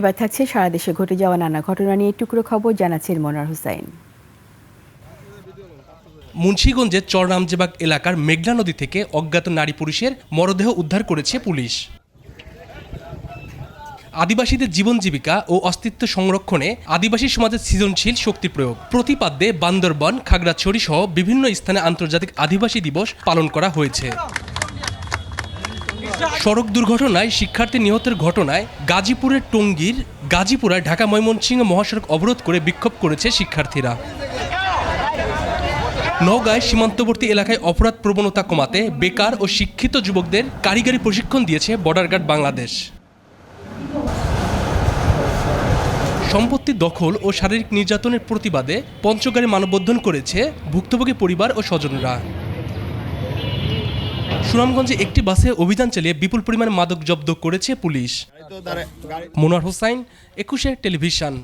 এবার থাকছে সারা দেশে ঘটে যাওয়া নানা ঘটনা নিয়ে টুকরো খবর, জানাচ্ছেন মনোয়ার হোসাইন। মুন্সিগঞ্জের চররামজেবাগ এলাকার মেঘনা নদী থেকে অজ্ঞাত নারী পুরুষের মরদেহ উদ্ধার করেছে পুলিশ। আদিবাসীদের জীবন জীবিকা ও অস্তিত্ব সংরক্ষণে আদিবাসী সমাজের সৃজনশীল শক্তি প্রয়োগ প্রতিপাদ্যে বান্দরবান, খাগড়াছড়ি সহ বিভিন্ন স্থানে আন্তর্জাতিক আদিবাসী দিবস পালন করা হয়েছে। সড়ক দুর্ঘটনায় শিক্ষার্থী নিহতের ঘটনায় গাজীপুরের টঙ্গীর গাজীপুরায় ঢাকা ময়মনসিংহ মহাসড়ক অবরোধ করে বিক্ষোভ করেছে শিক্ষার্থীরা। নওগাঁয় সীমান্তবর্তী এলাকায় অপরাধ প্রবণতা কমাতে বেকার ও শিক্ষিত যুবকদের কারিগরি প্রশিক্ষণ দিয়েছে বর্ডার গার্ড বাংলাদেশ। সম্পত্তি দখল ও শারীরিক নির্যাতনের প্রতিবাদে পঞ্চগড়ে মানববন্ধন করেছে ভুক্তভোগী পরিবার ও স্বজনরা। সুনামগঞ্জে একটি বাসে অভিযান চালিয়ে বিপুল পরিমাণ মাদক জব্দ করেছে পুলিশ। মনোয়ার হোসাইন, 21 টেলিভিশন।